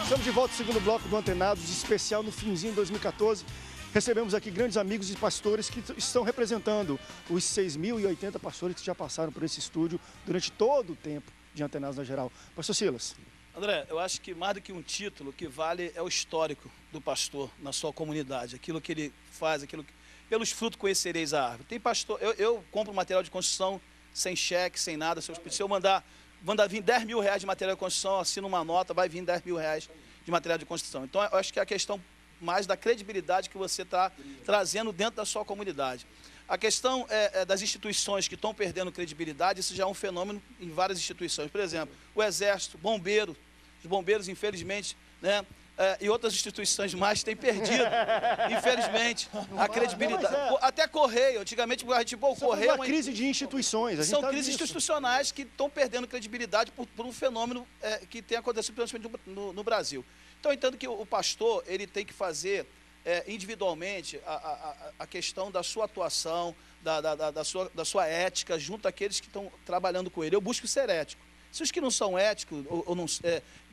Estamos de volta ao segundo bloco do Antenados, especial no finzinho de 2014. Recebemos aqui grandes amigos e pastores que estão representando os 6.080 pastores que já passaram por esse estúdio durante todo o tempo de Antenados na geral. Pastor Silas. André, eu acho que mais do que um título, o que vale é o histórico do pastor na sua comunidade, aquilo que ele faz, pelos frutos conhecereis a árvore. Tem pastor, eu compro material de construção sem cheque, sem nada, se eu mandar vir 10 mil reais de material de construção, eu assino uma nota, vai vir 10 mil reais de material de construção. Então, eu acho que é a questão mais da credibilidade que você está trazendo dentro da sua comunidade. A questão das instituições que estão perdendo credibilidade, isso já é um fenômeno em várias instituições. Por exemplo, o Exército, os bombeiros, infelizmente, né, e outras instituições mais têm perdido, infelizmente, a credibilidade. Até Correio, antigamente, o Correio é uma crise de instituições. São crises institucionais que estão perdendo credibilidade por um fenômeno que tem acontecido principalmente no Brasil. Então, eu entendo que o pastor ele tem que fazer individualmente a questão da sua atuação, da sua ética, junto àqueles que estão trabalhando com ele. Eu busco ser ético. Se os que não são éticos ou não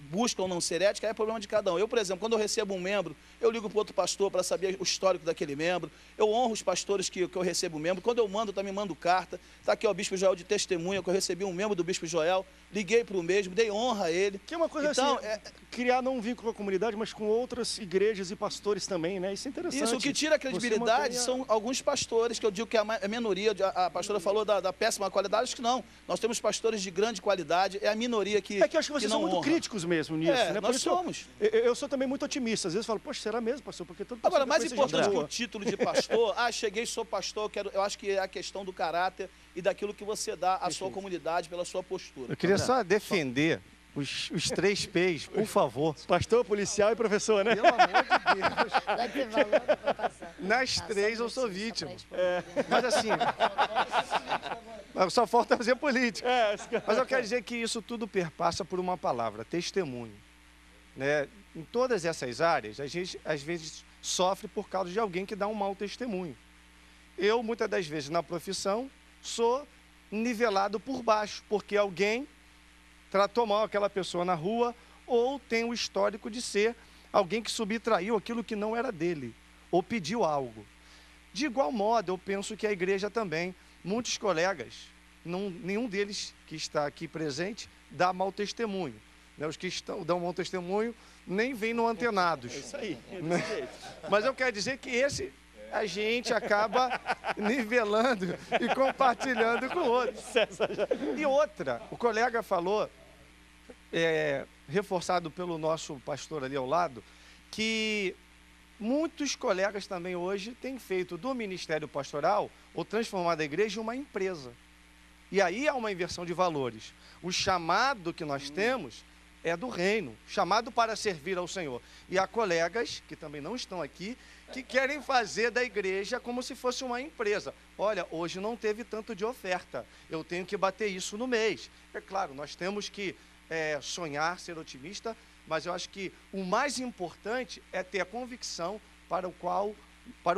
buscam não ser éticos, é problema de cada um. Eu, por exemplo, quando eu recebo um membro, eu ligo para o outro pastor para saber o histórico daquele membro. Eu honro os pastores que eu recebo membro. Quando eu mando, também mando carta. Está aqui o Bispo Joel de testemunha, que eu recebi um membro do Bispo Joel. Liguei para o mesmo, dei honra a ele. Que é uma coisa então, assim, criar não um vínculo com a comunidade, mas com outras igrejas e pastores também, né? Isso é interessante. Isso, o que tira a credibilidade são alguns pastores, que eu digo que é a minoria, a pastora falou da péssima qualidade, acho que não. Nós temos pastores de grande qualidade, é a minoria que É que eu acho que vocês são muito críticos mesmo nisso, né? Nós somos. Eu sou também muito otimista, às vezes eu falo, poxa, será mesmo, pastor? Porque todo pastor Agora, mais importante que o título de pastor, cheguei, sou pastor, eu acho que é a questão do caráter e daquilo que você dá à sua comunidade pela sua postura. Eu queria só defender os 3 P's, por favor. Pastor, policial e professor, né? Pelo amor de Deus. Nas 3 eu sou vítima. Mas assim, só falta fazer política. Mas eu quero dizer que isso tudo perpassa por uma palavra, testemunho. Né? Em todas essas áreas, a gente às vezes sofre por causa de alguém que dá um mau testemunho. Eu, muitas das vezes, na profissão, sou nivelado por baixo, porque alguém tratou mal aquela pessoa na rua ou tem o histórico de ser alguém que subtraiu aquilo que não era dele ou pediu algo. De igual modo, eu penso que a igreja também, muitos colegas, nenhum deles que está aqui presente dá mau testemunho. Né? Os que dão mau testemunho nem vêm no Antenados. É isso aí. Mas eu quero dizer que a gente acaba nivelando e compartilhando com o outro. E outra, o colega falou, reforçado pelo nosso pastor ali ao lado, que muitos colegas também hoje têm feito do ministério pastoral ou transformado a igreja em uma empresa. E aí há uma inversão de valores. O chamado que nós temos é do reino, chamado para servir ao Senhor. E há colegas, que também não estão aqui, que querem fazer da igreja como se fosse uma empresa. Olha, hoje não teve tanto de oferta, eu tenho que bater isso no mês. É claro, nós temos que sonhar, ser otimista, mas eu acho que o mais importante é ter a convicção para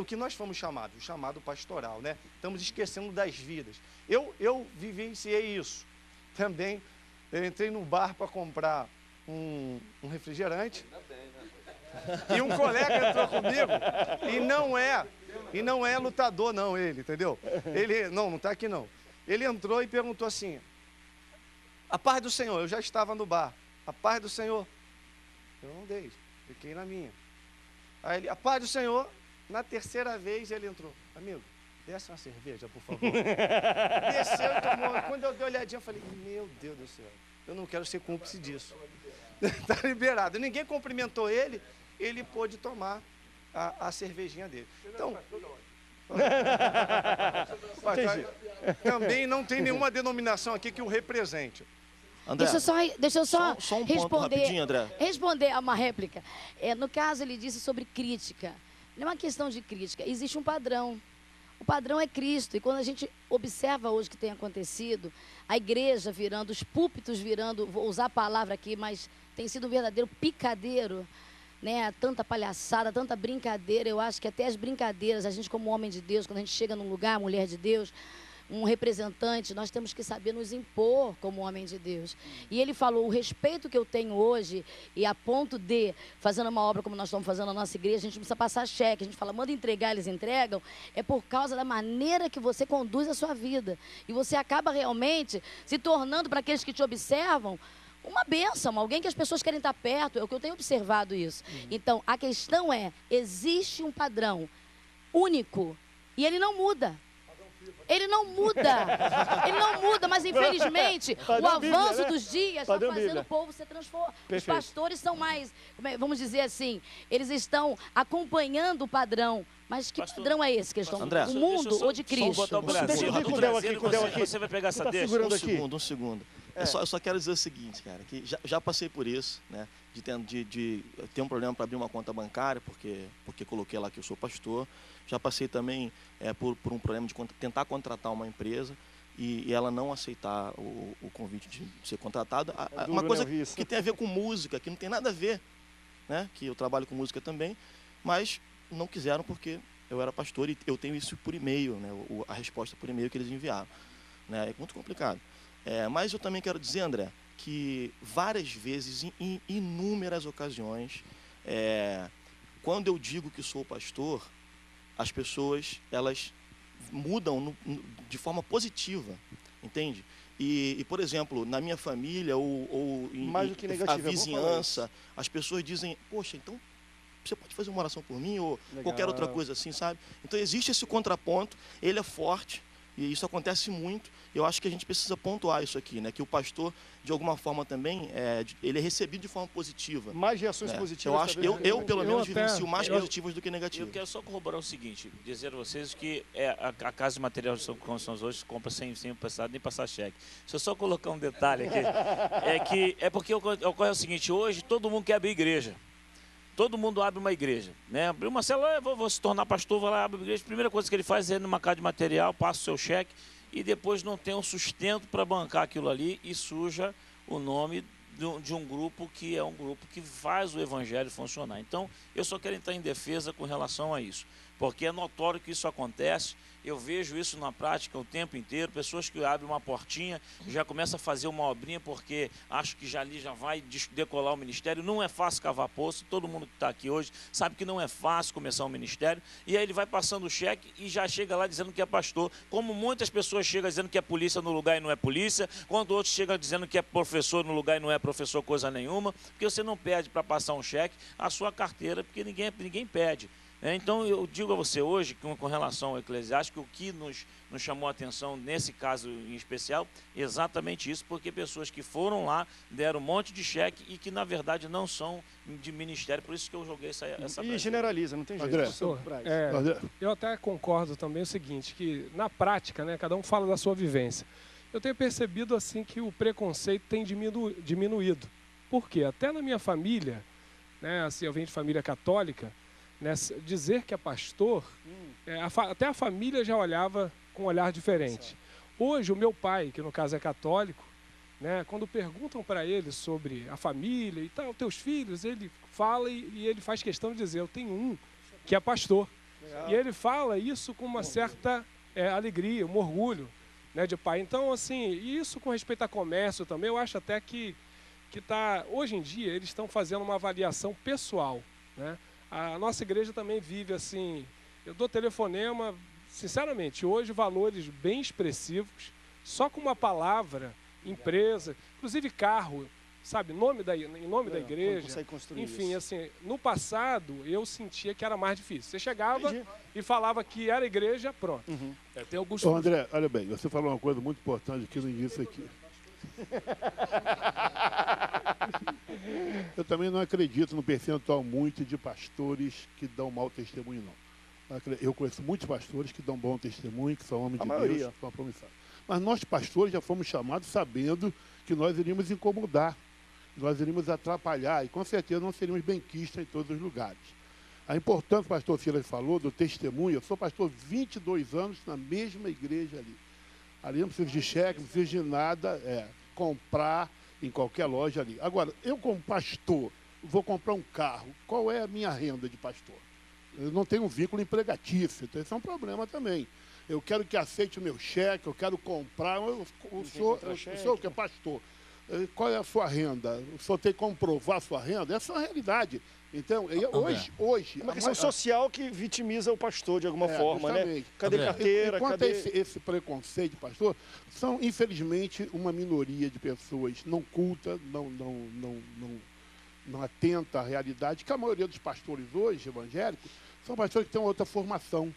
o que nós fomos chamados, o chamado pastoral, né? Estamos esquecendo das vidas. Eu vivenciei isso. Também, eu entrei no bar para comprar um refrigerante. E um colega entrou comigo e não é lutador não, ele, entendeu? Ele, não está aqui não. Ele entrou e perguntou assim, a paz do Senhor, eu já estava no bar, a paz do Senhor. Eu não dei, fiquei na minha. Aí ele, a paz do Senhor, na terceira vez ele entrou, amigo, desce uma cerveja, por favor. Desceu e tomou, quando eu dei uma olhadinha, eu falei, meu Deus do céu, eu não quero ser cúmplice disso. Está liberado. Ninguém cumprimentou ele, ele pôde tomar a cervejinha dele. Então, também não tem nenhuma denominação aqui que o represente. André, deixa eu só um responder, ponto rapidinho, André. Responder a uma réplica. No caso, ele disse sobre crítica. Não é uma questão de crítica, existe um padrão. O padrão é Cristo. E quando a gente observa hoje o que tem acontecido, a igreja virando, os púlpitos virando, vou usar a palavra aqui, mas tem sido um verdadeiro picadeiro, né? Tanta palhaçada, tanta brincadeira. Eu acho que até as brincadeiras, a gente como homem de Deus, quando a gente chega num lugar, mulher de Deus, um representante, nós temos que saber nos impor como homem de Deus. E ele falou, o respeito que eu tenho hoje, e a ponto de, fazendo uma obra como nós estamos fazendo na nossa igreja, a gente não precisa passar cheque, a gente fala, manda entregar, eles entregam, é por causa da maneira que você conduz a sua vida. E você acaba realmente se tornando, para aqueles que te observam, uma bênção, alguém que as pessoas querem estar perto, é o que eu tenho observado isso. Então, a questão é, existe um padrão único, e ele não muda. Ele não muda, mas infelizmente o avanço dos dias está fazendo o povo se transformar. Os pastores são mais, vamos dizer assim, eles estão acompanhando o padrão. Mas que padrão é esse que eles estão? André, o mundo ou de Cristo? Botar o Brasil. Deixa eu ver com o Del aqui. Você vai pegar essa deixa? Um segundo. Eu só quero dizer o seguinte, cara, que já passei por isso, né? De ter um problema para abrir uma conta bancária, porque coloquei lá que eu sou pastor. Já passei também por um problema de tentar contratar uma empresa e ela não aceitar o convite de ser contratado. Uma coisa que tem a ver com música, que não tem nada a ver, né? Que eu trabalho com música também, mas não quiseram porque eu era pastor e eu tenho isso por e-mail, né? A resposta por e-mail que eles enviaram, né? É muito complicado. Mas eu também quero dizer, André, que várias vezes, em inúmeras ocasiões, quando eu digo que sou pastor, as pessoas, elas mudam de forma positiva, entende? E, por exemplo, na minha família ou mais do que negativa, a vizinhança, as pessoas dizem, poxa, então você pode fazer uma oração por mim ou qualquer outra coisa assim, sabe? Então existe esse contraponto, ele é forte e isso acontece muito. Eu acho que a gente precisa pontuar isso aqui, né? Que o pastor, de alguma forma também, ele é recebido de forma positiva. Mais reações positivas. Eu pelo menos, vivencio mais positivas do que negativas. Eu quero só corroborar o seguinte, dizer a vocês que a Casa de Material de Construção hoje compra sem precisar nem passar cheque. Deixa eu só colocar um detalhe aqui, é porque ocorre o seguinte, hoje todo mundo quer abrir igreja. Todo mundo abre uma igreja, né? Abriu uma célula, vou se tornar pastor, vai lá, abre uma igreja. A primeira coisa que ele faz é ir numa casa de material, passa o seu cheque e depois não tem um sustento para bancar aquilo ali e suja o nome de um grupo que é um grupo que faz o evangelho funcionar. Então, eu só quero entrar em defesa com relação a isso, porque é notório que isso acontece. Eu vejo isso na prática o tempo inteiro, pessoas que abrem uma portinha, já começam a fazer uma obrinha porque acho que já vai decolar o ministério. Não é fácil cavar poço, todo mundo que está aqui hoje sabe que não é fácil começar um ministério. E aí ele vai passando o cheque e já chega lá dizendo que é pastor. Como muitas pessoas chegam dizendo que é polícia no lugar e não é polícia, quando outros chegam dizendo que é professor no lugar e não é professor coisa nenhuma, porque você não pede para passar um cheque a sua carteira, porque ninguém pede. Então, eu digo a você hoje, com relação ao eclesiástico, o que nos chamou a atenção nesse caso em especial, exatamente isso, porque pessoas que foram lá, deram um monte de cheque e que, na verdade, não são de ministério, por isso que eu joguei essa E generaliza, não tem jeito. André, eu até concordo também o seguinte, que na prática, né, cada um fala da sua vivência. Eu tenho percebido assim que o preconceito tem diminuído. Por quê? Até na minha família, né, assim, eu venho de família católica, dizer que é pastor, até a família já olhava com um olhar diferente. Hoje, o meu pai, que no caso é católico, né, quando perguntam para ele sobre a família e tal, teus filhos, ele fala e ele faz questão de dizer, eu tenho um que é pastor. Legal. E ele fala isso com uma certa alegria, um orgulho, né, de pai. Então, assim, isso com respeito a comércio também, eu acho até que hoje em dia, eles estão fazendo uma avaliação pessoal, né? A nossa igreja também vive assim, eu dou telefonema, sinceramente, hoje valores bem expressivos, só com uma palavra, empresa, inclusive carro, sabe, em nome da igreja. Enfim, assim, no passado eu sentia que era mais difícil. Você chegava e falava que era igreja, pronto. Tem alguns... André, olha bem, você falou uma coisa muito importante aqui no início aqui. Eu também não acredito no percentual muito de pastores que dão mau testemunho, não. Eu conheço muitos pastores que dão bom testemunho, que são homens de Deus, são promissários. Mas nós, pastores, já fomos chamados sabendo que nós iríamos incomodar, nós iríamos atrapalhar, e com certeza não seríamos benquistas em todos os lugares. A importância que o pastor Silas falou do testemunho, eu sou pastor 22 anos na mesma igreja ali. Ali não precisa de cheque, não precisa de nada, comprar em qualquer loja ali. Agora, eu como pastor, vou comprar um carro, qual é a minha renda de pastor? Eu não tenho um vínculo empregatício, então esse é um problema também. eu quero que aceite o meu cheque, eu quero comprar. O senhor que é pastor, qual é a sua renda? O senhor tem que comprovar a sua renda? Essa é a realidade. Então, hoje... É uma questão social que vitimiza o pastor de alguma forma, justamente. Né? Cadê carteira? Enquanto esse preconceito, pastor, são, infelizmente, uma minoria de pessoas não culta, não atenta à realidade, que a maioria dos pastores hoje, evangélicos, são pastores que têm outra formação.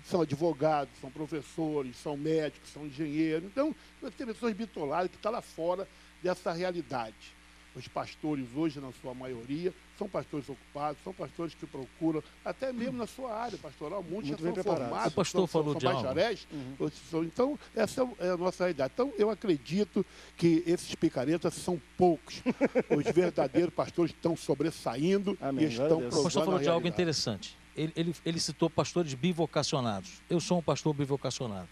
São advogados, são professores, são médicos, são engenheiros. Então, tem pessoas bitoladas que estão lá fora dessa realidade. Os pastores hoje, na sua maioria, são pastores ocupados, são pastores que procuram, até mesmo na sua área pastoral, muitos já são formados, o pastor falou de bacharéis. Então, essa é a nossa realidade. Então, eu acredito que esses picaretas são poucos. Os verdadeiros pastores estão sobressaindo e estão provando. O pastor falou de algo interessante. Ele citou pastores bivocacionados. Eu sou um pastor bivocacionado.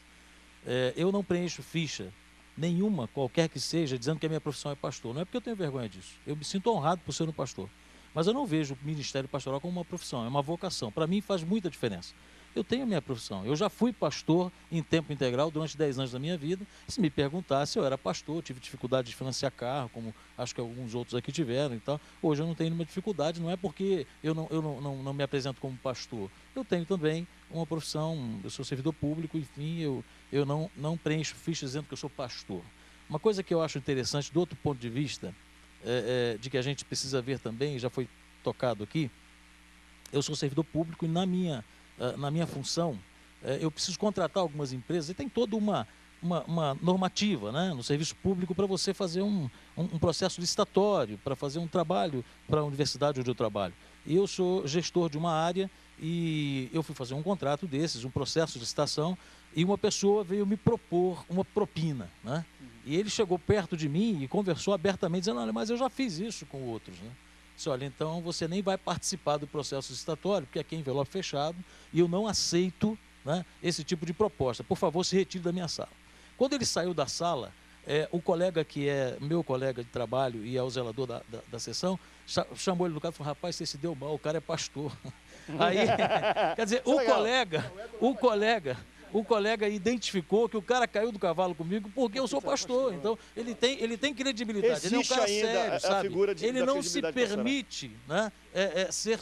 Eu não preencho ficha nenhuma, qualquer que seja, dizendo que a minha profissão é pastor. Não é porque eu tenho vergonha disso. Eu me sinto honrado por ser um pastor. Mas eu não vejo o ministério pastoral como uma profissão, é uma vocação. Para mim faz muita diferença. Eu tenho a minha profissão. Eu já fui pastor em tempo integral durante 10 anos da minha vida. Se me perguntasse, eu era pastor, tive dificuldade de financiar carro, como acho que alguns outros aqui tiveram e tal. Hoje eu não tenho nenhuma dificuldade, não é porque eu não me apresento como pastor. Eu tenho também uma profissão, eu sou servidor público, enfim, eu não preencho fichas dizendo que eu sou pastor. Uma coisa que eu acho interessante, do outro ponto de vista, de que a gente precisa ver também, já foi tocado aqui, eu sou servidor público e na minha função, eu preciso contratar algumas empresas, e tem toda uma normativa, né, no serviço público para você fazer um processo licitatório, para fazer um trabalho para a universidade onde eu trabalho. E eu sou gestor de uma área e eu fui fazer um contrato desses, um processo de licitação, e uma pessoa veio me propor uma propina, né? E ele chegou perto de mim e conversou abertamente, dizendo, olha, mas eu já fiz isso com outros, né? Disse, olha, então você nem vai participar do processo licitatório, porque aqui é envelope fechado, e eu não aceito, né, esse tipo de proposta. Por favor, se retire da minha sala. Quando ele saiu da sala, o colega que é meu colega de trabalho e é o zelador da sessão, chamou ele do carro e falou, rapaz, você se deu mal, o cara é pastor. Aí, quer dizer, o colega identificou que o cara caiu do cavalo comigo porque eu sou pastor. Então, ele tem credibilidade. Ele é um cara sério, sabe? Ele não se permite, né, ser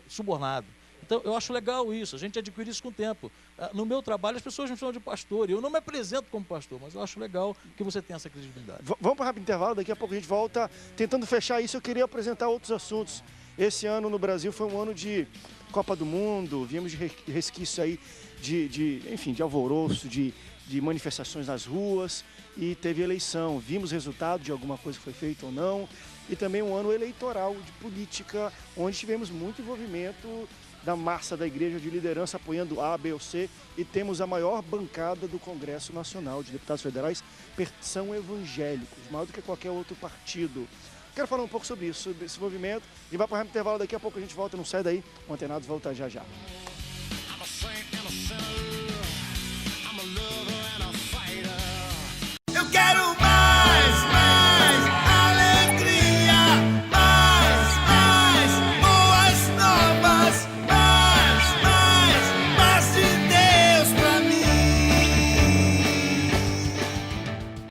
subornado. Então, eu acho legal isso, a gente adquire isso com o tempo. No meu trabalho, as pessoas me chamam de pastor, e eu não me apresento como pastor, mas eu acho legal que você tenha essa credibilidade. Vamos para um rápido intervalo, daqui a pouco a gente volta. Tentando fechar isso, eu queria apresentar outros assuntos. Esse ano no Brasil foi um ano de Copa do Mundo, viemos de resquício aí de alvoroço, de manifestações nas ruas, e teve eleição. Vimos resultado de alguma coisa que foi feita ou não, e também um ano eleitoral de política, onde tivemos muito envolvimento da massa da igreja de liderança apoiando A, B ou C, e temos a maior bancada do Congresso Nacional de Deputados Federais, são evangélicos, maior do que qualquer outro partido. Quero falar um pouco sobre isso, sobre esse movimento, e vai para o intervalo, daqui a pouco a gente volta, não sai daí, o Antenados volta já já.